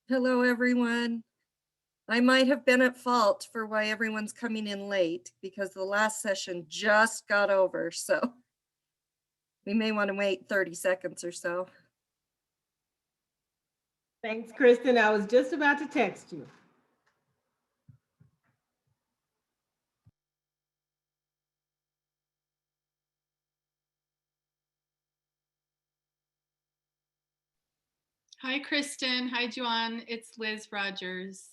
Hello, everyone. I might have been at fault for why everyone's coming in late because the last session just got over, so we may want to wait 30 seconds or so. Thanks, Kristen. I was just about to text you. Hi, Kristen. Hi, Joanne. It's Liz Rogers.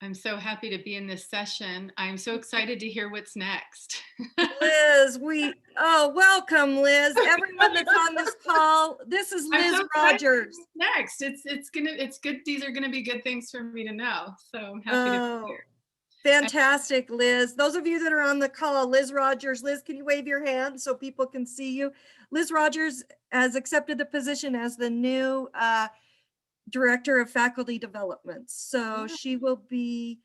I'm so happy to be in this session. I'm so excited to hear what's next. Liz, welcome, Liz. Everyone that's on this call, this is I'm Liz so excited Rogers. Next, it's good. These are gonna be good things for me to know. So I'm happy to be here. Fantastic, Liz. Those of you that are on the call, Liz Rogers. Liz, can you wave your hand so people can see you? Liz Rogers has accepted the position as the new Director of Faculty Development. So she will be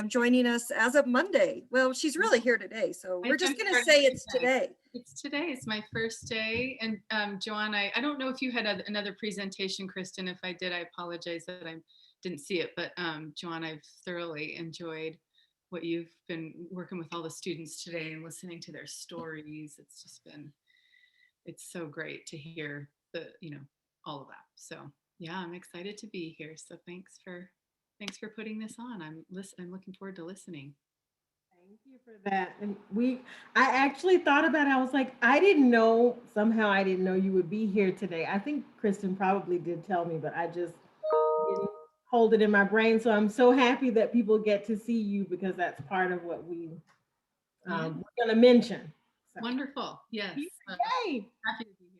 joining us as of Monday. Well, she's really here today, so we're just going to say it's today. It's today. It's my first day. And Joanne, I don't know if you had another presentation, Kristen. If I did, I apologize that I didn't see it. But Joanne, I've thoroughly enjoyed what you've been working with all the students today and listening to their stories. It's just been, it's so great to hear all of that. So yeah, I'm excited to be here. So thanks for putting this on. I'm looking forward to listening. Thank you for that. And I actually thought about it. I was like, somehow I didn't know you would be here today. I think Kristen probably did tell me, but I just didn't hold it in my brain. So I'm so happy that people get to see you because that's part of what we're going to mention. So. Wonderful. Yes. Yay. Happy to be here.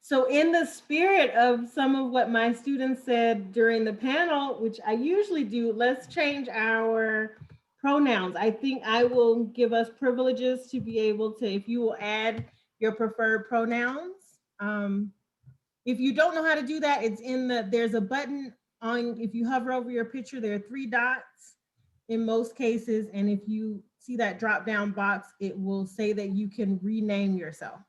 So in the spirit of some of what my students said during the panel, which I usually do, let's change our pronouns. I think I will give us privileges to be able to, if you will add your preferred pronouns. If you don't know how to do that, there's a button on, if you hover over your picture, there are 3 dots in most cases. And if you see that drop down box, it will say that you can rename yourself.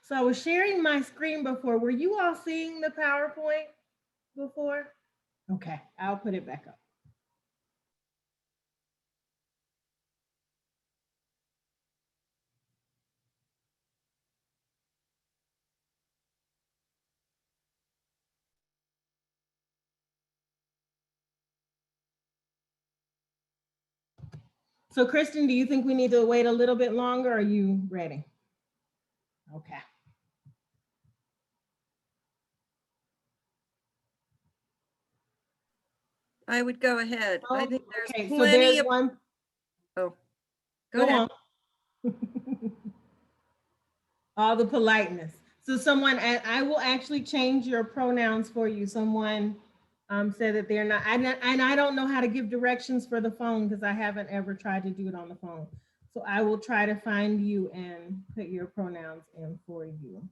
So I was sharing my screen before. Were you all seeing the PowerPoint before? Okay, I'll put it back up. So Kristen, do you think we need to wait a little bit longer? Or are you ready? Okay. I would go ahead. Oh, I think there's okay, plenty so there's of one. Oh, go ahead. On. All the politeness. So someone, I will actually change your pronouns for you. Someone said that they're not, and I don't know how to give directions for the phone because I haven't ever tried to do it on the phone. So I will try to find you and put your pronouns in for you.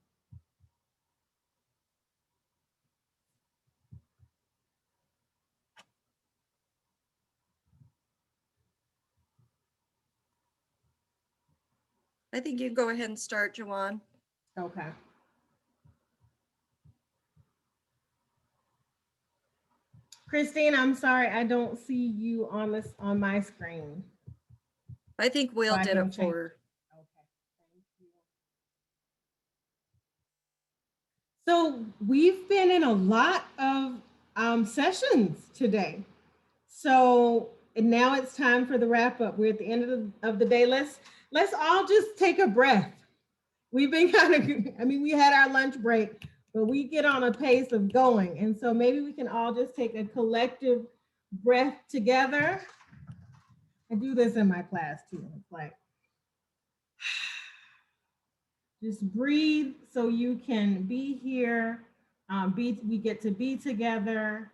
I think you can go ahead and start, Joanne. Okay. Christine, I'm sorry, I don't see you on my screen. I think Will did it for her. Okay, thank you. So we've been in a lot of sessions today. So now it's time for the wrap up. We're at the end of the day. Let's all just take a breath. We've been we had our lunch break, but we get on a pace of going. And so maybe we can all just take a collective breath together. I do this in my class too. It's like, just breathe so you can be here We get to be together.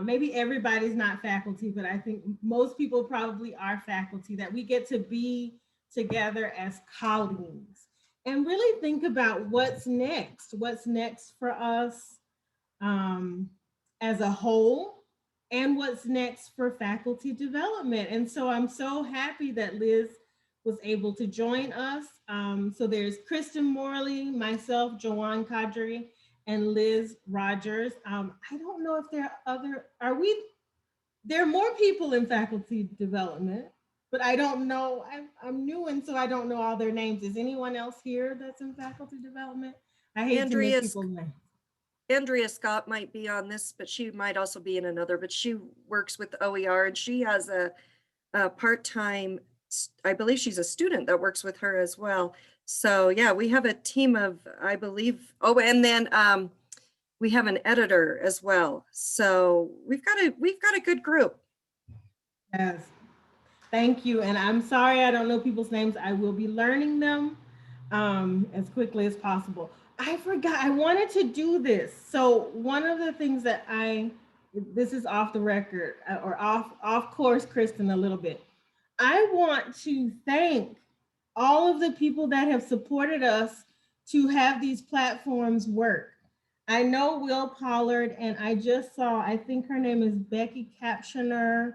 Maybe everybody's not faculty, but I think most people probably are faculty, that we get to be together as colleagues and really think about what's next for us um, as a whole, and what's next for faculty development. And so I'm so happy that Liz was able to join us. So there's Kristen Morley, myself, Joanne Kadri, and Liz Rogers. I don't know if there there are more people in faculty development, but I don't know, I'm new, and so I don't know all their names. Is anyone else here that's in faculty development? I hate to miss people's names. Andrea Scott might be on this, but she might also be in another, but she works with OER and she has a part-time, I believe she's a student that works with her as well. So yeah, we have a team of, I believe, oh, and then we have an editor as well. So we've got a good group. Yes, thank you. And I'm sorry I don't know people's names. I will be learning them as quickly as possible. I forgot, I wanted to do this. So one of the things that this is off the record or off course, Kristen, a little bit. I want to thank all of the people that have supported us to have these platforms work. I know Will Pollard, and I just saw, I think her name is Becky Captioner,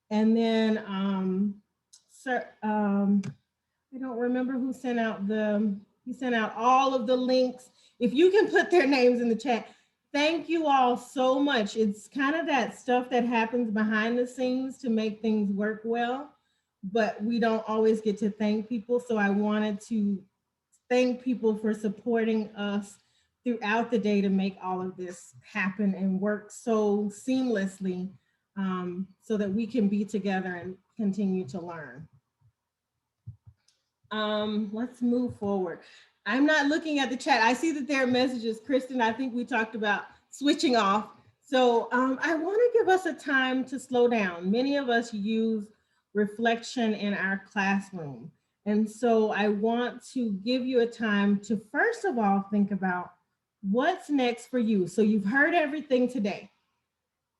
and then I don't remember who sent out he sent out all of the links. If you can put their names in the chat, thank you all so much. It's kind of that stuff that happens behind the scenes to make things work well, but we don't always get to thank people. So I wanted to thank people for supporting us throughout the day to make all of this happen and work so seamlessly, so that we can be together and continue to learn. Let's move forward. I'm not looking at the chat. I see that there are messages. Kristen, I think we talked about switching off. So I want to give us a time to slow down. Many of us use reflection in our classroom. And so I want to give you a time to, first of all, think about what's next for you. So you've heard everything today.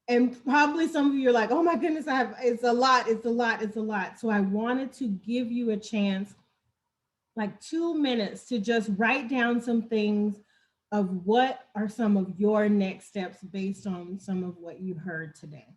And probably some of you are like, oh my goodness, it's a lot, it's a lot, it's a lot. So I wanted to give you a chance, like 2 minutes, to just write down some things of what are some of your next steps based on some of what you heard today.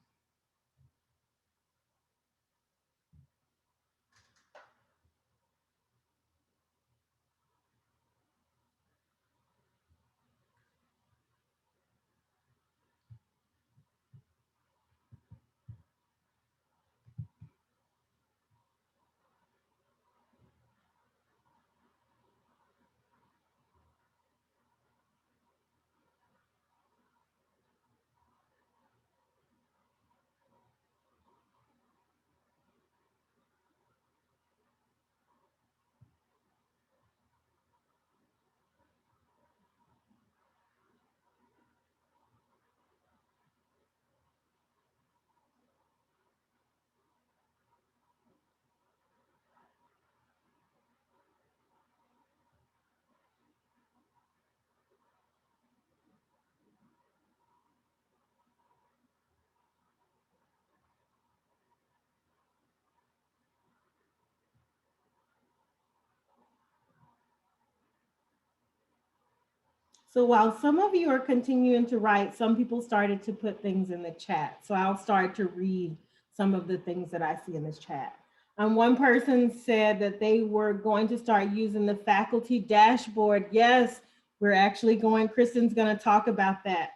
So while some of you are continuing to write, some people started to put things in the chat. So I'll start to read some of the things that I see in this chat. One person said that they were going to start using the faculty dashboard. Yes, we're actually going, Kristen's going to talk about that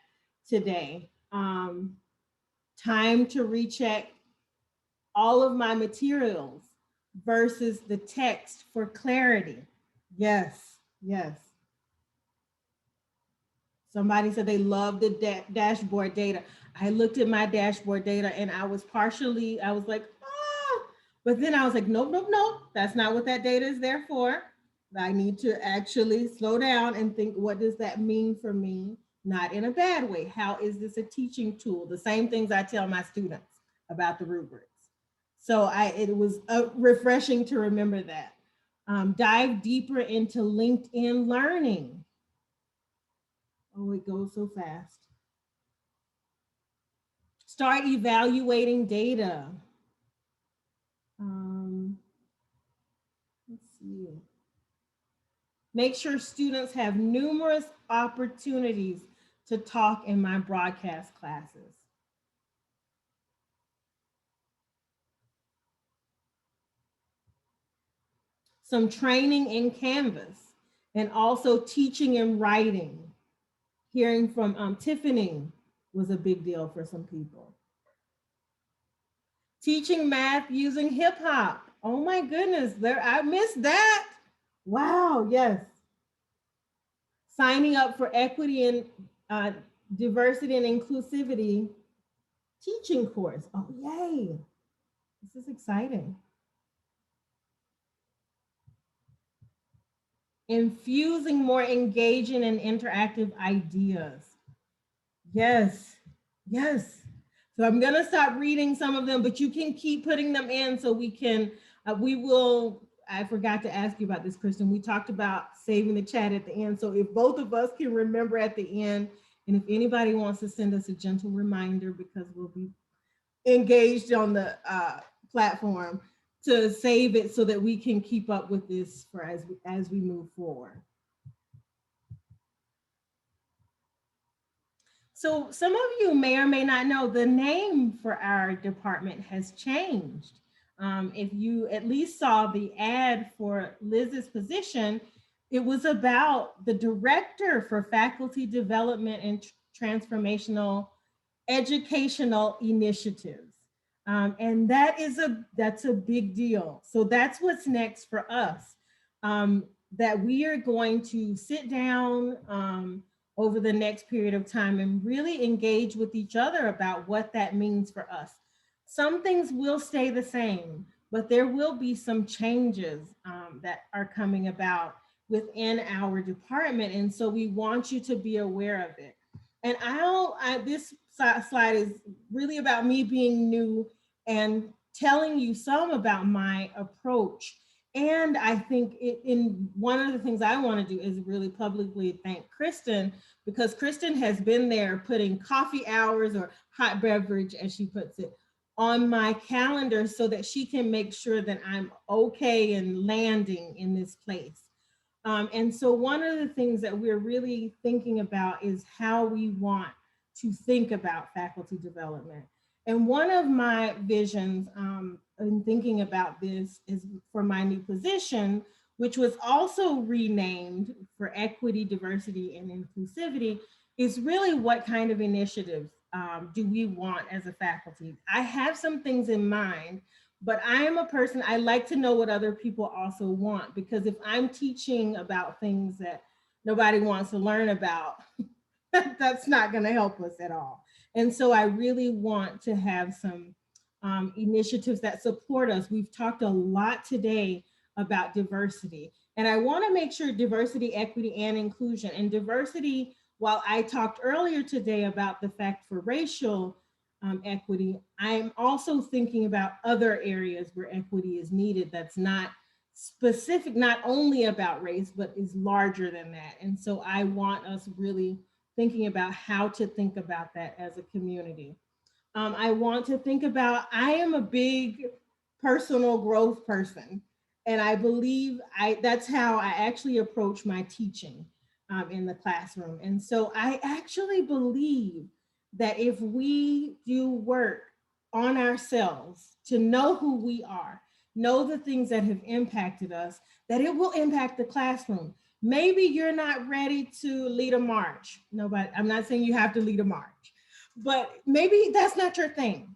today. Time to recheck all of my materials versus the text for clarity. Yes, yes. Somebody said they love the dashboard data. I looked at my dashboard data and I was like, but then I was like, nope, nope, nope. That's not what that data is there for. I need to actually slow down and think, what does that mean for me? Not in a bad way. How is this a teaching tool? The same things I tell my students about the rubrics. So it was refreshing to remember that. Dive deeper into LinkedIn Learning. Oh, it goes so fast. Start evaluating data. Let's see. Make sure students have numerous opportunities to talk in my broadcast classes. Some training in Canvas, and also teaching and writing. Hearing from Tiffany was a big deal for some people. Teaching math using hip hop. Oh my goodness, I missed that. Wow, yes. Signing up for equity and diversity and inclusivity teaching course. Oh, yay. This is exciting. Infusing more engaging and interactive ideas. Yes, yes. So I'm gonna stop reading some of them, but you can keep putting them in so we can, I forgot to ask you about this, Kristen. We talked about saving the chat at the end. So if both of us can remember at the end, and if anybody wants to send us a gentle reminder, because we'll be engaged on the platform, to save it so that we can keep up with this for as we move forward. So some of you may or may not know the name for our department has changed. If you at least saw the ad for Liz's position, it was about the director for faculty development and transformational educational initiatives. And that's a big deal. So that's what's next for us, that we are going to sit down over the next period of time and really engage with each other about what that means for us. Some things will stay the same, but there will be some changes that are coming about within our department. And so we want you to be aware of it. And this slide is really about me being new and telling you some about my approach. And I think in one of the things I want to do is really publicly thank Kristen, because Kristen has been there putting coffee hours or hot beverage, as she puts it, on my calendar so that she can make sure that I'm okay and landing in this place. And so one of the things that we're really thinking about is how we want to think about faculty development. And one of my visions in thinking about this is for my new position, which was also renamed for equity, diversity, and inclusivity, is really what kind of initiatives do we want as a faculty? I have some things in mind, but I am a person, I like to know what other people also want, because if I'm teaching about things that nobody wants to learn about, that's not going to help us at all. And so I really want to have some initiatives that support us. We've talked a lot today about diversity, and I want to make sure diversity, equity, and inclusion. And diversity, while I talked earlier today about the fact for racial equity, I'm also thinking about other areas where equity is needed that's not specific, not only about race, but is larger than that. And so I want us really thinking about how to think about that as a community. I want to think about, I am a big personal growth person, and I believe that's how I actually approach my teaching in the classroom. And so I actually believe that if we do work on ourselves to know who we are, know the things that have impacted us, that it will impact the classroom. Maybe you're not ready to lead a march. Nobody, I'm not saying you have to lead a march, but maybe that's not your thing.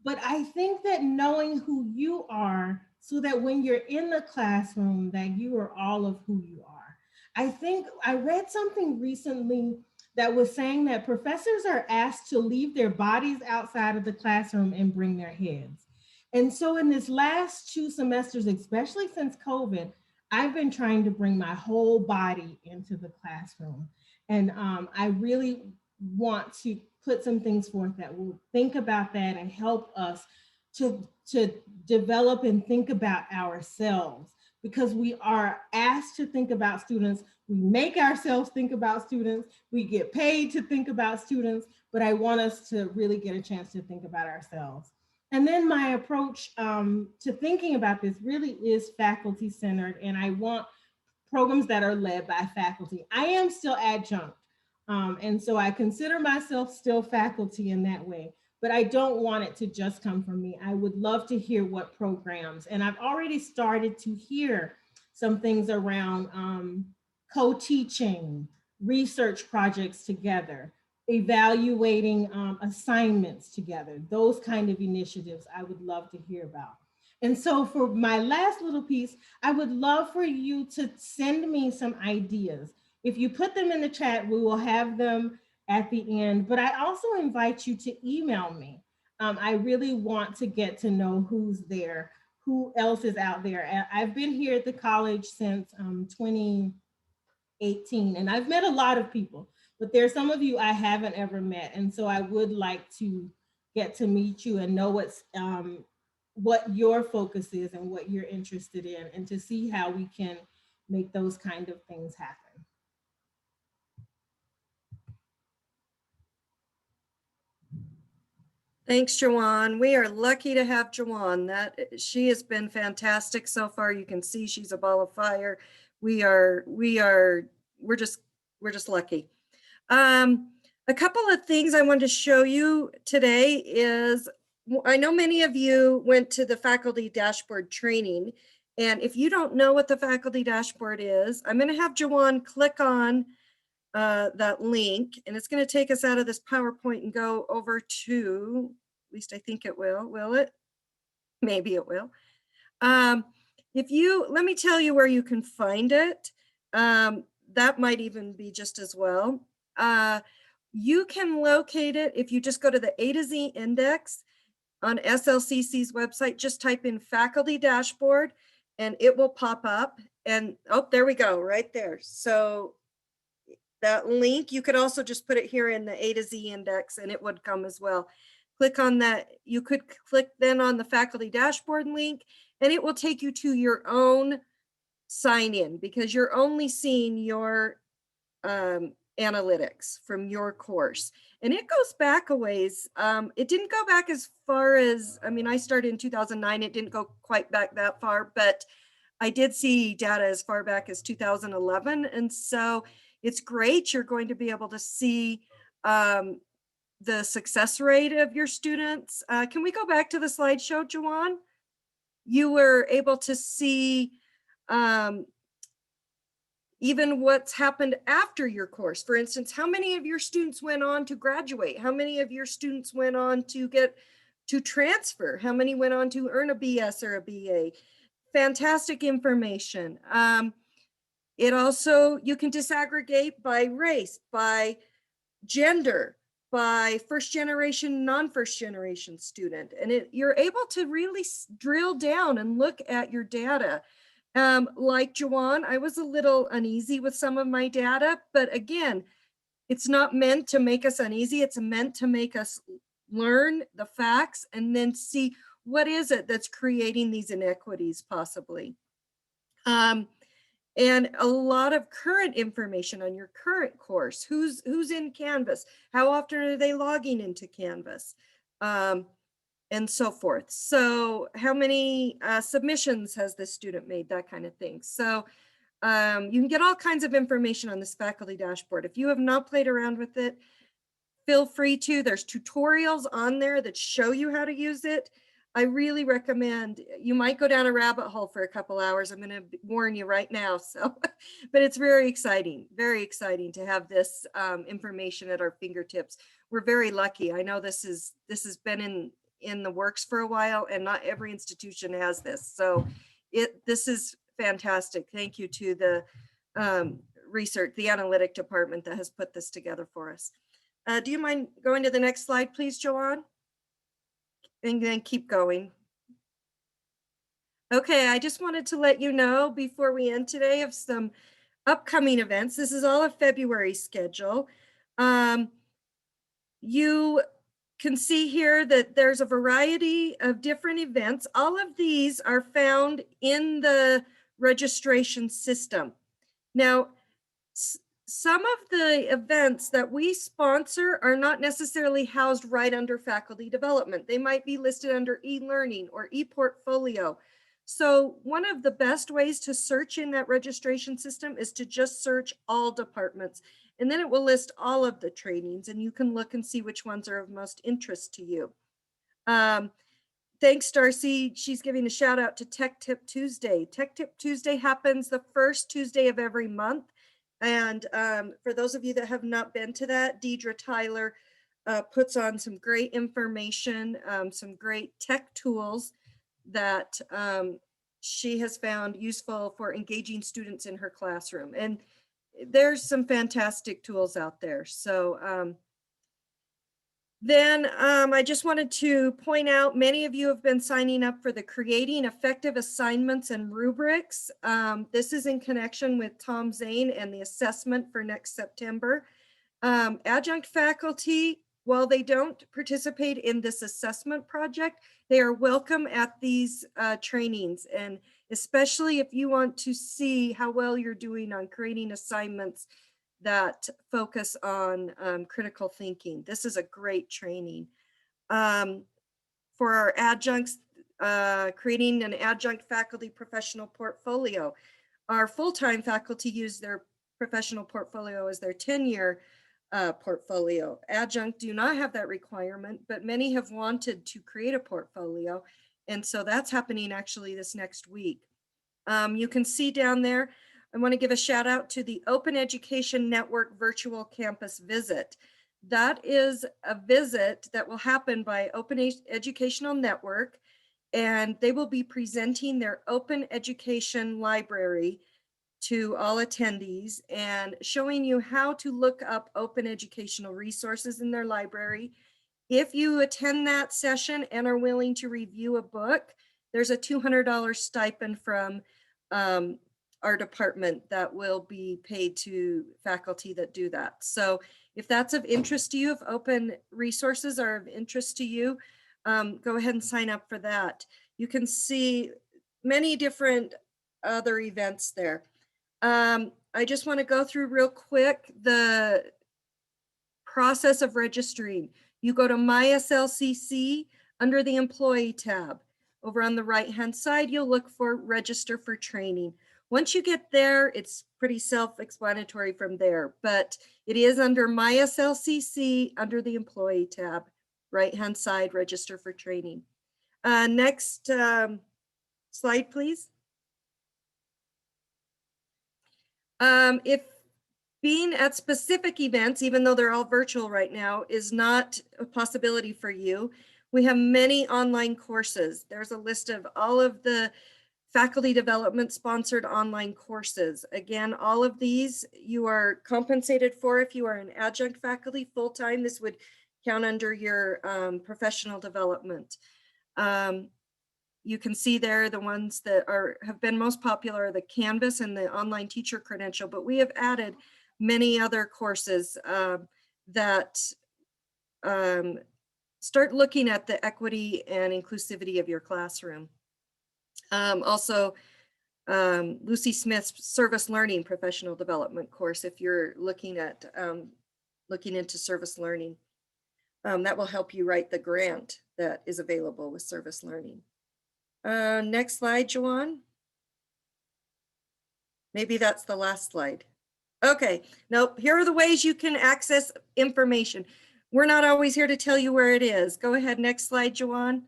But I think that knowing who you are, so that when you're in the classroom, that you are all of who you are. I think I read something recently that was saying that professors are asked to leave their bodies outside of the classroom and bring their heads. And so in this last 2 semesters, especially since COVID, I've been trying to bring my whole body into the classroom. And I really want to put some things forth that will think about that and help us to develop and think about ourselves. because we are asked to think about students. We make ourselves think about students. We get paid to think about students, but I want us to really get a chance to think about ourselves. And then my approach to thinking about this really is faculty centered, and I want programs that are led by faculty. I am still adjunct, and so I consider myself still faculty in that way, but I don't want it to just come from me. I would love to hear what programs, and I've already started to hear some things around co-teaching, research projects together, evaluating assignments together, those kind of initiatives I would love to hear about. And so for my last little piece, I would love for you to send me some ideas. If you put them in the chat, we will have them at the end, but I also invite you to email me. I really want to get to know who's there, who else is out there. And I've been here at the college since 2018, and I've met a lot of people, but there's some of you I haven't ever met. And so I would like to get to meet you and know what your focus is and what you're interested in, and to see how we can make those kind of things happen. Thanks, Joanne. We are lucky to have Joanne. She has been fantastic so far. You can see she's a ball of fire. We're just lucky. A couple of things I wanted to show you today is, I know many of you went to the faculty dashboard training, and if you don't know what the faculty dashboard is, I'm going to have Joanne click on that link, and it's going to take us out of this PowerPoint and go over to, at least I think it will it? Maybe it will. Let me tell you where you can find it. That might even be just as well. You can locate it if you just go to the A to Z index on SLCC's website. Just type in faculty dashboard and it will pop up. And oh, there we go, right there. So that link, you could also just put it here in the A to Z index and it would come as well. Click on that. You could click then on the faculty dashboard link and it will take you to your own sign in, because you're only seeing your analytics from your course. And it goes back a ways. It didn't go back as far as, I started in 2009. It didn't go quite back that far, but I did see data as far back as 2011. And so it's great. You're going to be able to see the success rate of your students. Can we go back to the slideshow, Joanne? You were able to see even what's happened after your course. For instance, how many of your students went on to graduate? How many of your students went on to get to transfer? How many went on to earn a BS or a BA? Fantastic information. It also, you can disaggregate by race, by gender, by first generation, non-first generation student. And you're able to really drill down and look at your data. Like Joanne, I was a little uneasy with some of my data, but again, it's not meant to make us uneasy. It's meant to make us learn the facts and then see what is it that's creating these inequities possibly. And a lot of current information on your current course. Who's in Canvas? How often are they logging into Canvas? And so forth. So how many submissions has this student made? That kind of thing. So you can get all kinds of information on this faculty dashboard. If you have not played around with it, feel free to. There's tutorials on there that show you how to use it. I really recommend. You might go down a rabbit hole for a couple hours. I'm going to warn you right now. So, but it's very exciting to have this information at our fingertips. We're very lucky. I know this has been in the works for a while, and not every institution has this. So this is fantastic. Thank you to the research, the analytic department that has put this together for us. Do you mind going to the next slide, please, Joanne? And then keep going. Okay, I just wanted to let you know before we end today of some upcoming events. This is all a February schedule. You can see here that there's a variety of different events. All of these are found in the registration system. Now, some of the events that we sponsor are not necessarily housed right under faculty development. They might be listed under e-learning or e-portfolio. So one of the best ways to search in that registration system is to just search all departments, and then it will list all of the trainings, and you can look and see which ones are of most interest to you. Thanks, Darcy. She's giving a shout out to Tech Tip Tuesday. Tech Tip Tuesday happens the first Tuesday of every month. And for those of you that have not been to that, Deidre Tyler puts on some great information, some great tech tools that she has found useful for engaging students in her classroom. And there's some fantastic tools out there. So then I just wanted to point out, many of you have been signing up for the Creating Effective Assignments and Rubrics. This is in connection with Tom Zane and the assessment for next September. Adjunct faculty, while they don't participate in this assessment project, they are welcome at these trainings. And especially if you want to see how well you're doing on creating assignments that focus on critical thinking. This is a great training. For our adjuncts, creating an adjunct faculty professional portfolio. Our full-time faculty use their professional portfolio as their 10-year portfolio. Adjunct do not have that requirement, but many have wanted to create a portfolio. And so that's happening actually this next week. You can see down there, I want to give a shout out to the Open Education Network Virtual Campus Visit. That is a visit that will happen by Open Educational Network, and they will be presenting their Open Education Library to all attendees and showing you how to look up open educational resources in their library. If you attend that session and are willing to review a book, there's a $200 stipend from our department that will be paid to faculty that do that. So if that's of interest to you, if open resources are of interest to you, go ahead and sign up for that. You can see many different other events there. I just want to go through real quick the process of registering. You go to MySLCC under the Employee tab. Over on the right-hand side, you'll look for Register for Training. Once you get there, it's pretty self-explanatory from there, but it is under MySLCC under the Employee tab, right-hand side, Register for Training. Next slide, please. If being at specific events, even though they're all virtual right now, is not a possibility for you, we have many online courses. There's a list of all of the faculty development sponsored online courses. Again, all of these you are compensated for if you are an adjunct faculty full-time. This would count under your professional development. You can see there the ones that have been most popular are the Canvas and the Online Teacher Credential, but we have added many other courses that start looking at the equity and inclusivity of your classroom. Also, Lucy Smith's Service Learning Professional Development course, if you're looking at looking into service learning, that will help you write the grant that is available with service learning. Next slide, Joanne. Maybe that's the last slide. Okay, nope, here are the ways you can access information. We're not always here to tell you where it is. Go ahead, next slide, Joanne.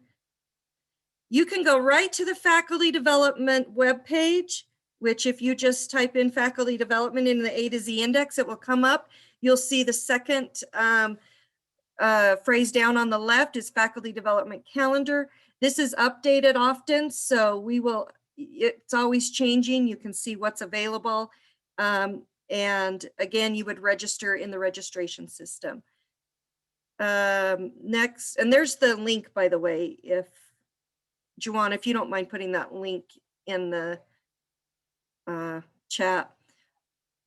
You can go right to the faculty development webpage, which if you just type in faculty development in the A to Z index, it will come up. You'll see the second phrase down on the left is faculty development calendar. This is updated often, so it's always changing. You can see what's available. And again, you would register in the registration system. Next, and there's the link, by the way, if Juwan, if you don't mind putting that link in the chat.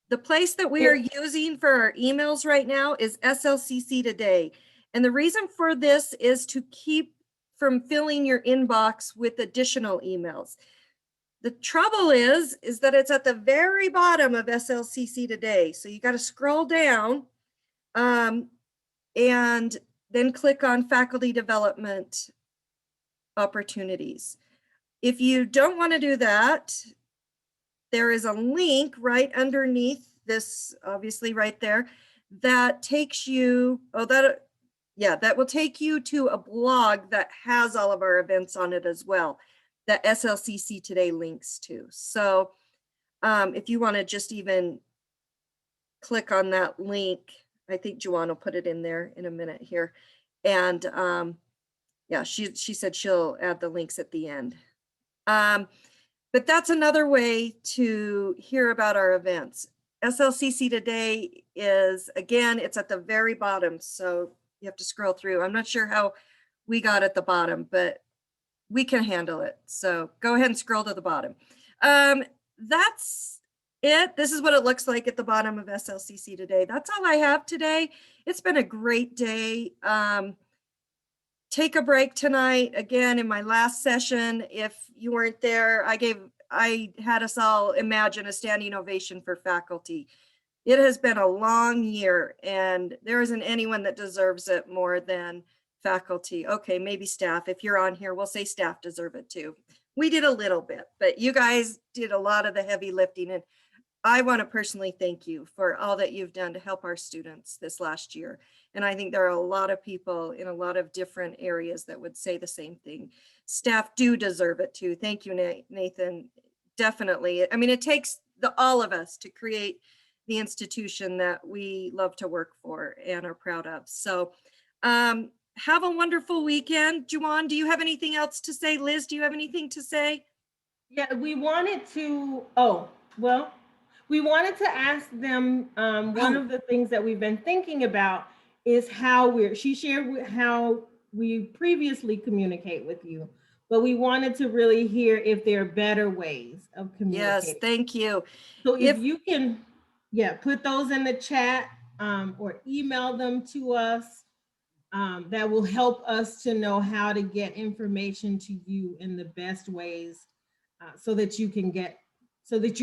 The place that we are using for our emails right now is SLCC Today. And the reason for this is to keep from filling your inbox with additional emails. The trouble is that it's at the very bottom of SLCC Today. So you got to scroll down and then click on faculty development opportunities. If you don't want to do that, there is a link right underneath this, obviously right there, that takes you, that will take you to a blog that has all of our events on it as well, that SLCC Today links to. So if you want to just even click on that link, I think Joanne will put it in there in a minute here. And yeah, she said she'll add the links at the end. But that's another way to hear about our events. SLCC Today is, again, it's at the very bottom, so you have to scroll through. I'm not sure how we got at the bottom, but we can handle it. So go ahead and scroll to the bottom. That's it. This is what it looks like at the bottom of SLCC Today. That's all I have today. It's been a great day. Take a break tonight. Again, in my last session, if you weren't there, I had us all imagine a standing ovation for faculty. It has been a long year, and there isn't anyone that deserves it more than faculty. Okay, maybe staff. If you're on here, we'll say staff deserve it too. We did a little bit, but you guys did a lot of the heavy lifting, and I want to personally thank you for all that you've done to help our students this last year. And I think there are a lot of people in a lot of different areas that would say the same thing. Staff do deserve it too. Thank you, Nathan. Definitely. I mean, it takes all of us to create the institution that we love to work for and are proud of. So have a wonderful weekend. Juwan, do you have anything else to say? Liz, do you have anything to say? Yeah, we wanted to ask them, one of the things that we've been thinking about is she shared how we previously communicate with you, but we wanted to really hear if there are better ways of communicating. Yes, thank you. So if you can, put those in the chat or email them to us, that will help us to know how to get information to you in the best ways, so that you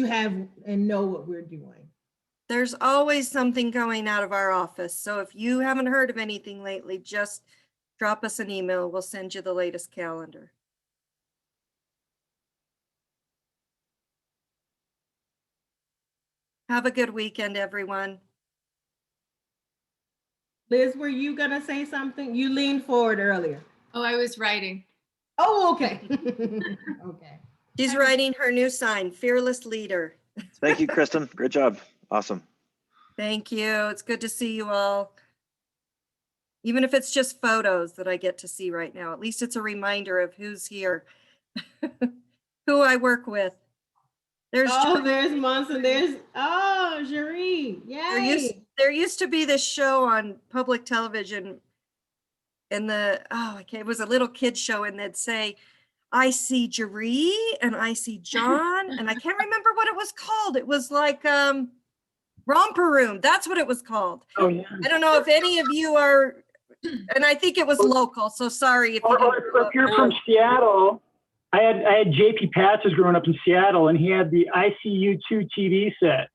have and know what we're doing. There's always something going out of our office. So if you haven't heard of anything lately, just drop us an email. We'll send you the latest calendar. Have a good weekend, everyone. Liz, were you gonna say something? You leaned forward earlier. Oh, I was writing. Oh, okay. Okay. She's writing her new sign, Fearless Leader. Thank you, Kristen. Great job. Awesome. Thank you. It's good to see you all. Even if it's just photos that I get to see right now, at least it's a reminder of who's here, who I work with. There's Monson. There's Jeree. Yay. There used to be this show on public television, and it was a little kid show, and they'd say, I see Jeree and I see John, and I can't remember what it was called. It was like Romper Room. That's what it was called. Oh yeah. I don't know if any of you are, and I think it was local, so sorry if you if you're from Seattle. I had JP Patches growing up in Seattle, and he had the ICU2 TV set,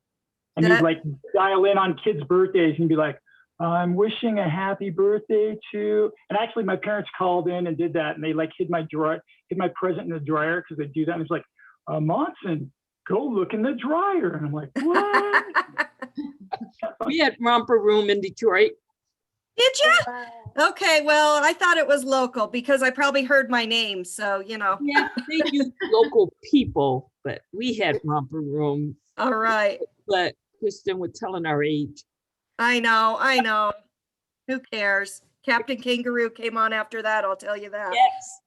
and he'd like dial in on kids' birthdays and be like, I'm wishing a happy birthday to, and actually my parents called in and did that, and they like hid my present in the dryer because they do that. And it's like, Monson, go look in the dryer. And I'm like, what? We had Romper Room in Detroit. Did you? Okay, well, I thought it was local because I probably heard my name, so, you know. Yeah, they use local people, but we had Romper Room. All right. But Kristen was telling our age. I know. Who cares? Captain Kangaroo came on after that, I'll tell you that. Yes.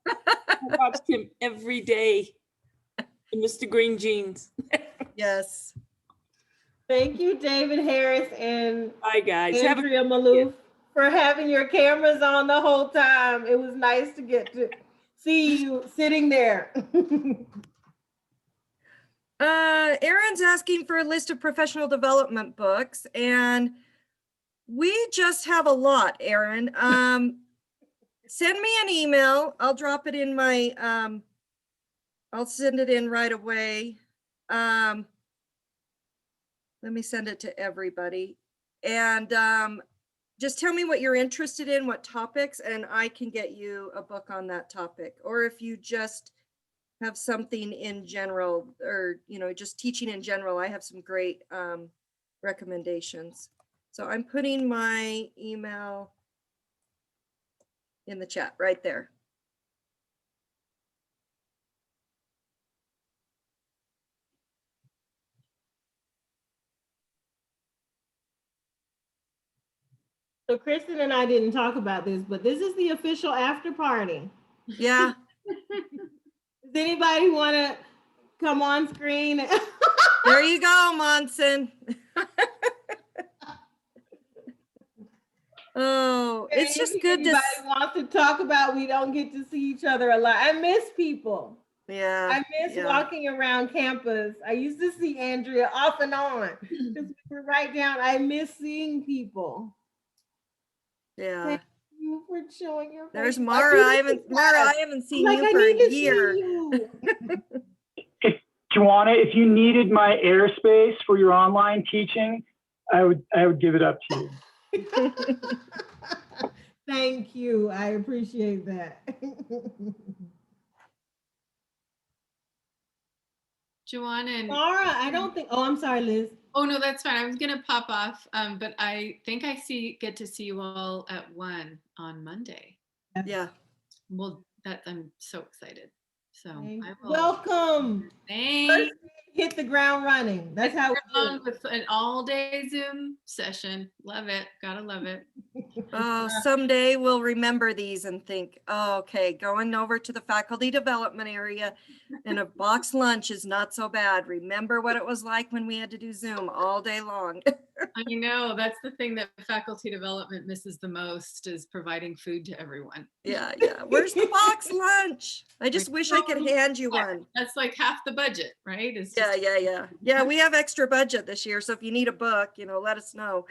I watched him every day. Mr. Green Jeans. Yes. Thank you, David Harris and Bye, guys. Andrea Maloof, for having your cameras on the whole time. It was nice to get to see you sitting there. Aaron's asking for a list of professional development books, and we just have a lot, Aaron. Send me an email. I'll drop it in my I'll send it in right away. Let me send it to everybody. And just tell me what you're interested in, what topics, and I can get you a book on that topic. Or if you just have something in general, or, you know, just teaching in general, I have some great recommendations. So I'm putting my email in the chat right there. So Kristen and I didn't talk about this, but this is the official after party. Yeah. Does anybody want to come on screen? There you go, Monson. Oh, it's just good to, Anybody wants to talk about, we don't get to see each other a lot. I miss people. yeah. I miss yeah. walking around campus. I used to see Andrea off and on because we were right down. I miss seeing people. Yeah. Thank you for showing your face. There's I Mara. need I to haven't, see Mara, that. I haven't I'm seen like, you I for need a to see year. you. Joanna, if you needed my airspace for your online teaching, I would give it up to you. Thank you. I appreciate that. Joanna and Mara, I don't think, oh, I'm sorry, Liz. oh no, that's fine. I was gonna pop off, but I think I get to see you all at 1 on Monday. Yeah. Well, I'm so excited. So I will. Welcome. Thanks. First, hit the ground running. That's how we do it. With an all-day Zoom session. Love it. Gotta love it. Oh, someday we'll remember these and think, oh, okay, going over to the faculty development area and a box lunch is not so bad. Remember what it was like when we had to do Zoom all day long. I know that's the thing that faculty development misses the most is providing food to everyone. Yeah, yeah. Where's the box lunch? I just wish I could hand you one. That's like half the budget, right? It's Yeah, just, yeah, yeah. Yeah, we have extra budget this year. So if you need a book, you know, let us know.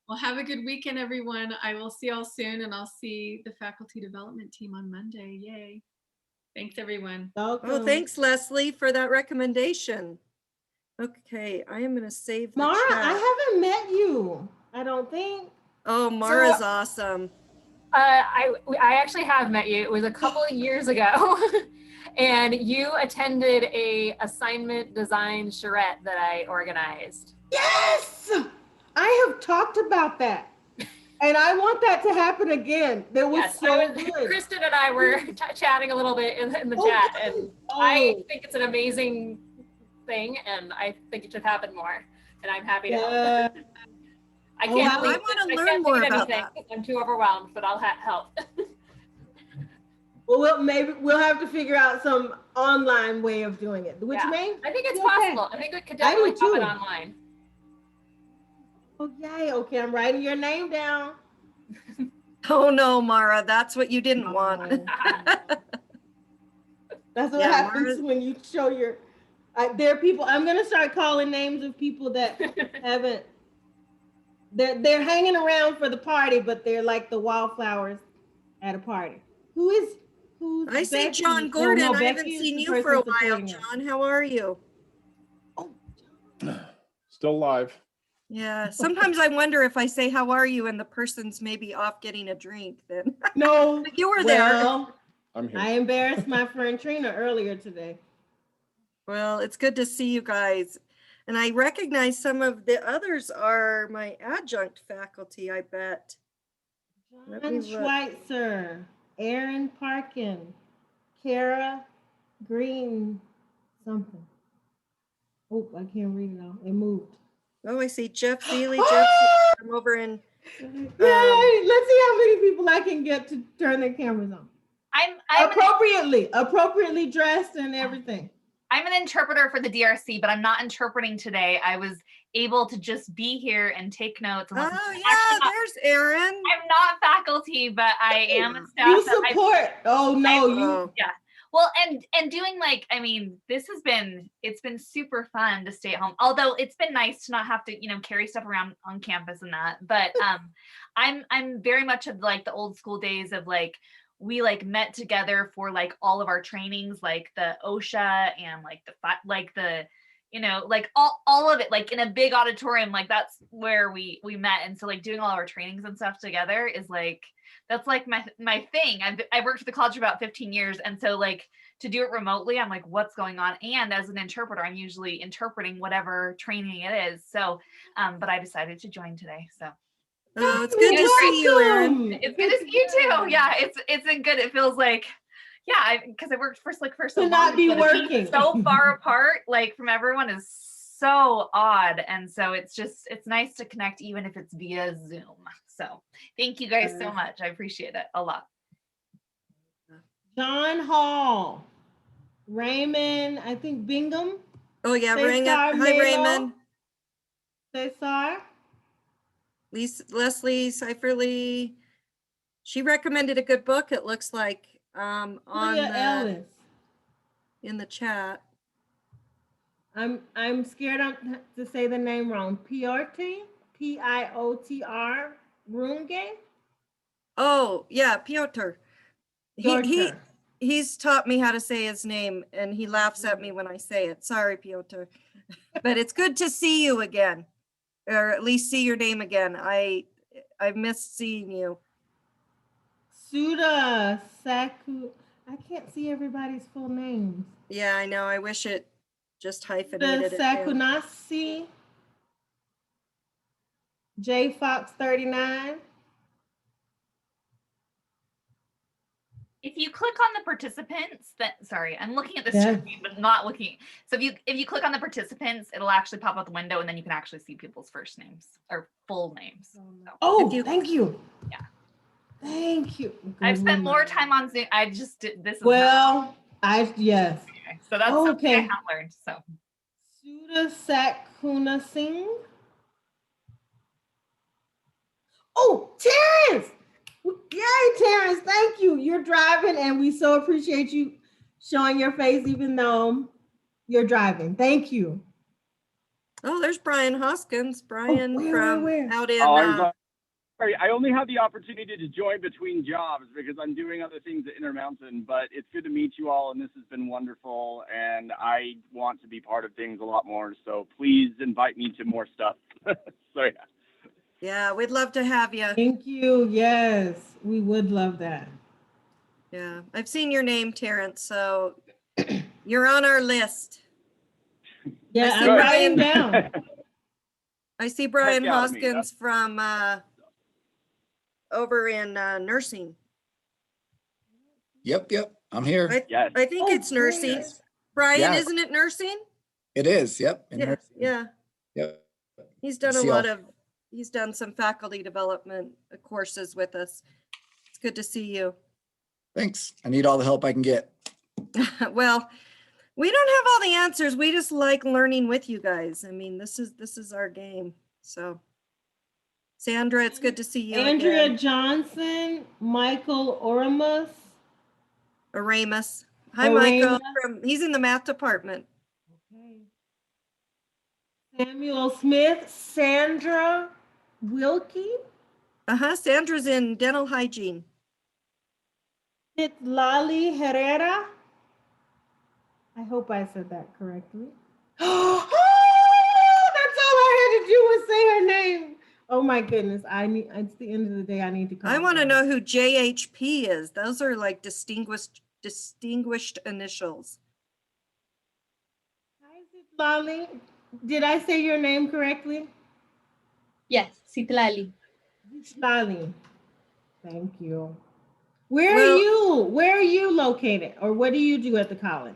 well, have a good weekend, everyone. I will see y'all soon, and I'll see the faculty development team on Monday. Yay. Thanks, everyone. Oh, thanks, Leslie, for that recommendation. Okay, I am going to save the Mara, chat. I haven't met you, I don't think. Oh, Mara's awesome. I actually have met you. It was a couple of years ago. And you attended a assignment design charrette that I organized. Yes! I have talked about that. And I want that to happen again. That was Yes, so good. Kristen and I were chatting a little bit in the chat, and I think it's an amazing thing, and I think it should happen more. And I'm happy to help. I can't. I want to learn more about that. I'm too overwhelmed, but I'll help. Well, maybe we'll have to figure out some online way of doing it. Which may? I think it's Okay. possible. I think we could definitely do have it too. online. Oh, yay. Okay, I'm writing your name down. Oh no, Mara, that's what you didn't want. That's what Yeah, happens Mara's- when you show your. There are people. I'm gonna start calling names of people that haven't. They're hanging around for the party, but they're like the wildflowers at a party. Who's I see Becky? John Oh, Gordon. no, I haven't Becky is seen the you for a person while, supporting us. John. How are you? Still live. Yeah, sometimes I wonder if I say, how are you? And the person's maybe off getting a drink then. No, You were there. well, I'm here. I embarrassed my friend Trina earlier today. Well, it's good to see you guys. And I recognize some of the others are my adjunct faculty, I bet. Let me John look. Schweitzer, Aaron Parkin, Kara Green, something. Oh, I can't read it all. It moved. Oh, I see Jeff Zeely. Jeff, I'm over in. Yay! Let's see how many people I can get to turn their cameras on. I'm Appropriately dressed and everything. I'm an interpreter for the DRC, but I'm not interpreting today. I was able to just be here and take notes. And listen. Oh, I'm yeah, actually not- there's Aaron. I'm not faculty, but I am a staff. You that I- support. Oh no, you. Oh, Well, and doing it's been super fun to stay at home. Although it's been nice to not have to, carry stuff around on campus and that. But I'm very much of like the old school days of like we like met together for like all of our trainings, like the OSHA and like the you know, like all of it, like in a big auditorium, like that's where we met. And so like doing all our trainings and stuff together is like, that's like my thing. I've worked for the college for about 15 years. And so like to do it remotely, I'm like, what's going on? And as an interpreter, I'm usually interpreting whatever training it is. So, but I decided to join today. So. Oh, it's good to see you, Erin. It's good to see you too. Yeah, it's been good. It feels like, yeah, because I worked for so To long. not be but working. so far apart, like from everyone, is so odd, and so it's nice to connect, even if it's via Zoom. So thank you guys so much. I appreciate it a lot. John Hall, Raymond, I think Bingham, Oh, yeah, Cesar ring up. Hi, Melo. Raymond. Cesar. Leslie Seiferly. She recommended a good book, it looks like, Leah Ellis. in the chat. I'm scared to say the name wrong. Piotr, Piotr Runge. Oh, yeah, Piotr. Piotr. He's taught me how to say his name, and he laughs at me when I say it. Sorry, Piotr. But it's good to see you again, or at least see your name again. I've missed seeing you. Suda Saku. I can't see everybody's full names. Yeah, I know. I wish it just The hyphenated it. in. Sakunasi. J Fox 39. If you click on the participants, sorry, I'm looking at the Yes. screen, but not looking. So if you click on the participants, it'll actually pop up the window, and then you can actually see people's first names or full names. So, Oh, If you- thank you. Yeah. Thank you. I've spent Good more reminder. time on Zoom. I just did this. Is Well, yes. not, so that's something I okay. have learned. So Suda Sakuna Singh. Oh, Terrence! Yay, Terrence, thank you. You're driving and we so appreciate you showing your face even though you're driving. Thank you. Oh, there's Brian Hoskins. Brian where? out in. Oh, I'm sorry. I only have the opportunity to join between jobs because I'm doing other things at Intermountain, but it's good to meet you all, and this has been wonderful, and I want to be part of things a lot more, so please invite me to more stuff. So, yeah. Yeah, we'd love to have you. Thank you. Yes, we would love that. Yeah, I've seen your name, Terrence, so you're on our list. Yeah, see I'm Brian. writing down. I see Brian Heck yeah, me, Hoskins from over in nursing. Yep, I'm here. Yes. I think Oh, it's nursing. great. Brian, Yeah. isn't it nursing? It is, yep. in Yeah, nursing. yeah. Yep. He's done See all- he's done some faculty development courses with us. It's good to see you. Thanks. I need all the help I can get. Well, we don't have all the answers. We just like learning with you guys. I mean, this is our game. So Sandra, it's good to see you Andrea again. Johnson, Michael Oramus. Aramus. Hi, Michael. Aramus. He's in the math department. Okay. Samuel Smith, Sandra Wilkie, Sandra's in dental hygiene. Lali Herrera. I hope I said that correctly. Oh, that's all I had to do was say her name. Oh my goodness. It's the end of the day. I need to call. I want to know who JHP is. Those are like distinguished initials. Hi, Lali. Did I say your name correctly? Yes, Citlali. Lali. Thank you. Where Well- are you located, or what do you do at the college?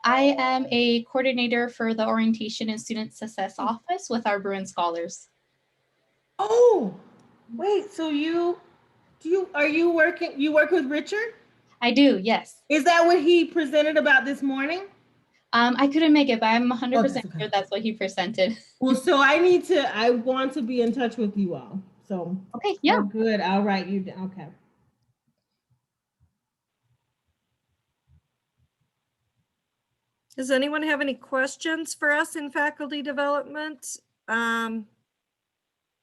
I am a coordinator for the Orientation and Student Success Office with our Bruin Scholars. Oh, wait, so you work with Richard? I do, yes. Is that what he presented about this morning? I couldn't make it, but I'm 100% okay. sure that's what he presented. Well, so I want to be in touch with you all. So Okay, yeah. oh, good. I'll write you down. Okay. Does anyone have any questions for us in faculty development?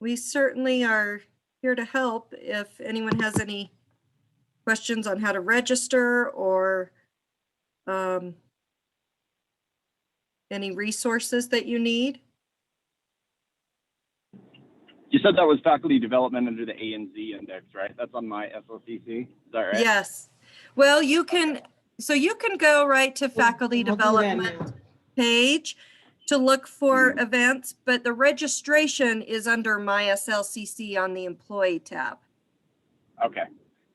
We certainly are here to help if anyone has any questions on how to register or any resources that you need? You said that was faculty development under the A and Z index, right? That's on my SLCC. Is that right? Yes. Well, you can, so you can go right to faculty I'll do that development now. page to look for events, but the registration is under my SLCC on the employee tab. Okay.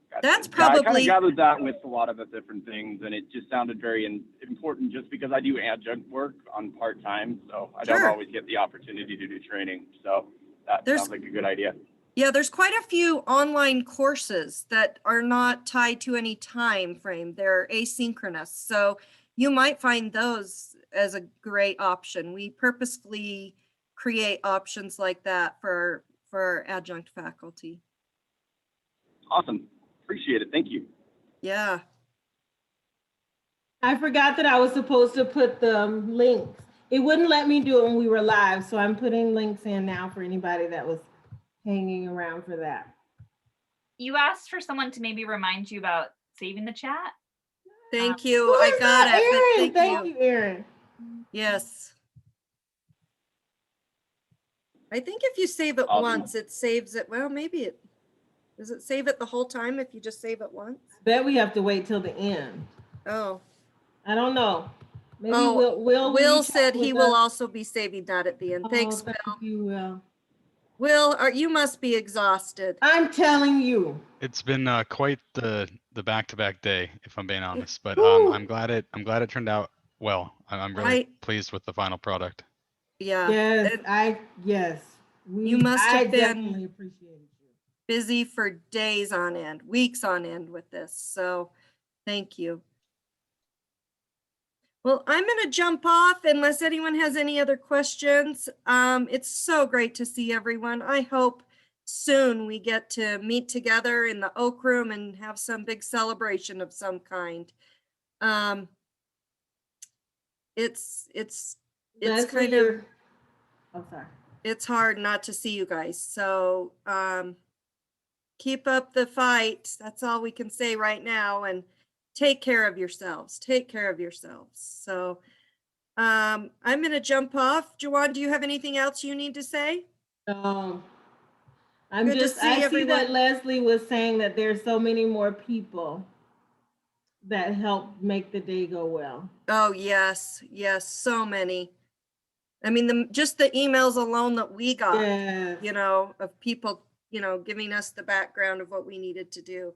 Gotcha. That's Yeah, I kind probably- of gathered that with a lot of the different things, and it just sounded very important just because I do adjunct work on part-time, so I don't Sure. always get the opportunity to do training. So that There's- sounds like a good idea. Yeah, there's quite a few online courses that are not tied to any time frame. They're asynchronous. So you might find those as a great option. We purposefully create options like that for our adjunct faculty. Awesome. Appreciate it. Thank you. Yeah. I forgot that I was supposed to put the links. It wouldn't let me do it when we were live, so I'm putting links in now for anybody that was hanging around for that. You asked for someone to maybe remind you about saving the chat. Thank you. Who I is got that? it. but Erin, thank you, Erin. Yes. I think if you save it Awesome. once, it saves it. Well, maybe it, does it save it the whole time if you just save it once? Bet we have to wait till the end. Oh, I don't know. Maybe Oh, Will Will reach said out he with will us? also be saving that at the end. Thanks, Oh, thank Will. you, Will. Will, you must be exhausted. I'm telling you. It's been quite the back-to-back day, if I'm being honest. But Woo. I'm glad it turned out well. I'm really Right. pleased with the final product. Yeah. Yes, yes. You must have I been- definitely appreciated you. Busy for days on end, weeks on end with this. So thank you. Well, I'm going to jump off unless anyone has any other questions. It's so great to see everyone. I hope soon we get to meet together in the Oak Room and have some big celebration of some kind. It's Leslie, kind of, oh, sorry. it's hard not to see you guys. So keep up the fight. That's all we can say right now. And take care of yourselves. Take care of yourselves. So I'm going to jump off. Juwan, do you have anything else you need to say? I'm Good to just, see I see everyone. that Leslie was saying that there's so many more people that help make the day go well. Oh, yes. Yes. So many. I mean, just the emails alone that we got, Yes. you know, of people, you know, giving us the background of what we needed to do.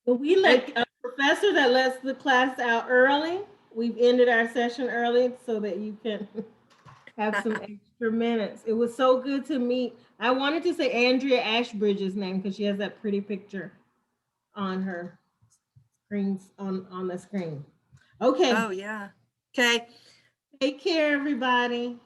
But we let a professor that lets the class out early. We've ended our session early so that you can have some extra minutes. It was so good to meet. I wanted to say Andrea Ashbridge's name because she has that pretty picture on her screens on the screen. Okay. Oh, yeah. Okay. Take care, everybody.